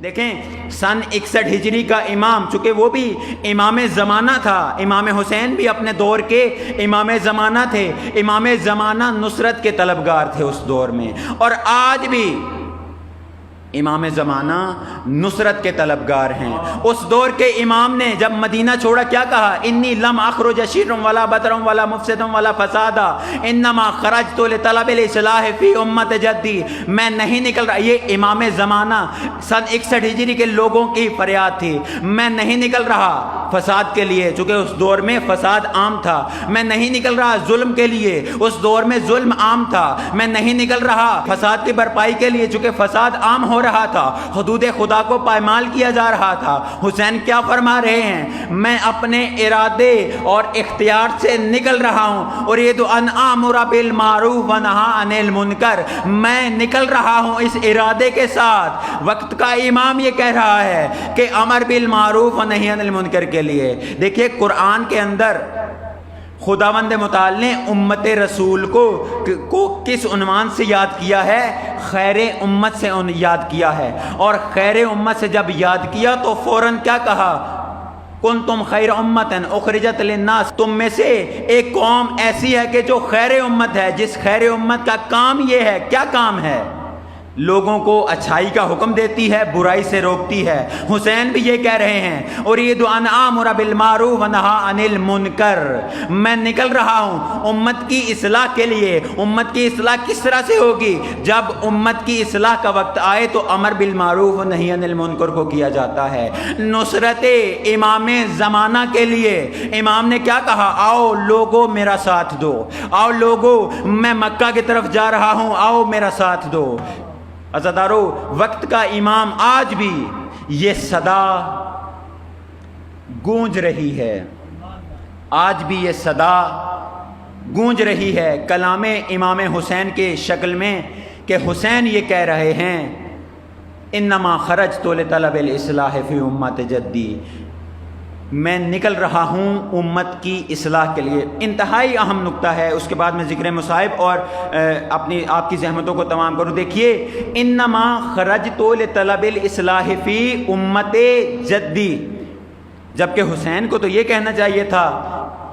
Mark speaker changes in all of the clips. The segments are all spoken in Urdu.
Speaker 1: دیکھیں سن 61 ہجری کا امام، چونکہ وہ بھی امام زمانہ تھا، امام حسین بھی اپنے دور کے امام زمانہ تھے، امام زمانہ نصرت کے طلبگار تھے اس دور میں، اور آج بھی امام زمانہ نصرت کے طلبگار ہیں۔ اس دور کے امام نے جب مدینہ چھوڑا کیا کہا؟ انی لم اخرج شرا ولا بطرا ولا مفسدا ولا فسادا انما خرجت لطلب الاصلاح فی امت جدی، میں نہیں نکل رہا، یہ امام زمانہ سن 61 ہجری کے لوگوں کی فریاد تھی، میں نہیں نکل رہا فساد کے لیے، چونکہ اس دور میں فساد عام تھا، میں نہیں نکل رہا ظلم کے لیے، اس دور میں ظلم عام تھا، میں نہیں نکل رہا فساد کی بھرپائی کے لیے، چونکہ فساد عام ہو رہا تھا، حدود خدا کو پائمال کیا جا رہا تھا۔ حسین کیا فرما رہے ہیں؟ میں اپنے ارادے اور اختیار سے نکل رہا ہوں، اريد ان آمر بالمعروف وانہی عن المنکر، میں نکل رہا ہوں اس ارادے کے ساتھ۔ وقت کا امام یہ کہہ رہا ہے کہ امر بالمعروف ونہی عن المنکر کے لیے۔ دیکھیے قرآن کے اندر خداوند متعال نے امت رسول کو کس عنوان سے یاد کیا ہے؟ خیر امت سے یاد کیا ہے، اور خیر امت سے جب یاد کیا تو فوراً کیا کہا؟ کنتم خیر امت اخرجت للناس، تم میں سے ایک قوم ایسی ہے کہ جو خیر امت ہے، جس خیر امت کا کام یہ ہے، کیا کام ہے؟ لوگوں کو اچھائی کا حکم دیتی ہے، برائی سے روکتی ہے۔ حسین بھی یہ کہہ رہے ہیں اريد ان آمر بالمعروف وانہی عن المنکر، میں نکل رہا ہوں امت کی اصلاح کے لیے۔ امت کی اصلاح کس طرح سے ہوگی؟ جب امت کی اصلاح کا وقت آئے تو امر بالمعروف ونہی عن المنکر کو کیا جاتا ہے۔ نصرت امام زمانہ کے لیے امام نے کیا کہا؟ آؤ لوگو میرا ساتھ دو، آؤ لوگو میں مکہ کی طرف جا رہا ہوں، آؤ میرا ساتھ دو۔ عزادارو، وقت کا امام آج بھی یہ صدا گونج رہی ہے، آج بھی یہ صدا گونج رہی ہے کلام امام حسین کے شکل میں، کہ حسین یہ کہہ رہے ہیں انما خرجت لطلب الاصلاح فی امت جدی، میں نکل رہا ہوں امت کی اصلاح کے لیے۔ انتہائی اہم نقطہ ہے، اس کے بعد میں ذکر مصائب اور آپ کی زحمتوں کو تمام کروں۔ دیکھیے انما خرجت لطلب الاصلاح فی امت جدی، جبکہ حسین کو تو یہ کہنا چاہیے تھا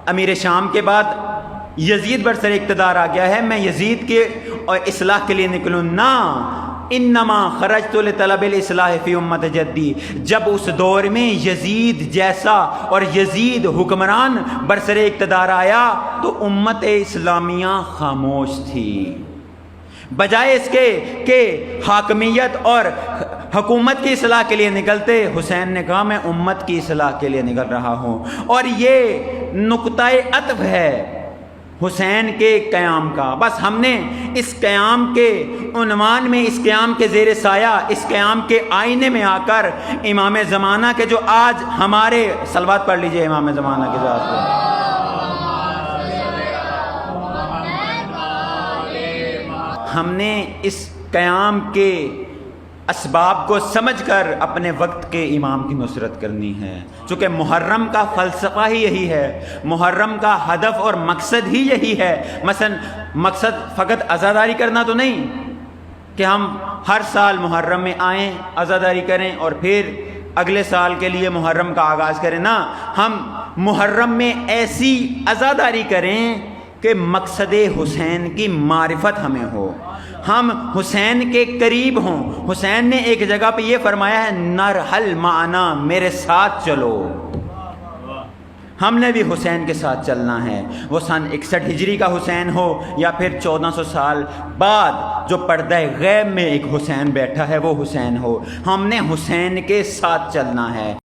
Speaker 1: امیر شام کے بعد یزید برسر اقتدار آ گیا ہے، میں یزید کے اصلاح کے لیے نکلوں، نہ، انما خرجت لطلب الاصلاح فی امت جدی، جب اس دور میں یزید جیسا اور یزید حکمران برسر اقتدار آیا تو امت اسلامیہ خاموش تھی، بجائے اس کے کہ حاکمیت اور حکومت کی اصلاح کے لیے نکلتے، حسین نے کہا میں امت کی اصلاح کے لیے نکل رہا ہوں۔ اور یہ نقطہ عطف ہے حسین کے قیام کا۔ بس ہم نے اس قیام کے عنوان میں، اس قیام کے زیر سایہ، اس قیام کے آئینے میں آ کر امام زمانہ کے جو آج ہمارے، صلوات پڑھ لیجئے امام زمانہ کے ذات پہ، ہم نے اس قیام کے اسباب کو سمجھ کر اپنے وقت کے امام کی نصرت کرنی ہے، چونکہ محرم کا فلسفہ ہی یہی ہے، محرم کا ہدف اور مقصد ہی یہی ہے۔ مثلا مقصد فقط عزاداری کرنا تو نہیں کہ ہم ہر سال محرم میں آئیں، عزاداری کریں اور پھر اگلے سال کے لیے محرم کا آغاز کریں، نہ، ہم محرم میں ایسی عزاداری کریں کہ مقصد حسین کی معرفت ہمیں ہو، ہم حسین کے قریب ہوں۔ حسین نے ایک جگہ پہ یہ فرمایا ہے نرحل معنا، میرے ساتھ چلو، ہم نے بھی حسین کے ساتھ چلنا ہے، وہ سن 61 ہجری کا حسین ہو یا پھر 1400 سال بعد جو پردہ غیب میں ایک حسین بیٹھا ہے وہ حسین ہو، ہم نے حسین کے ساتھ چلنا ہے۔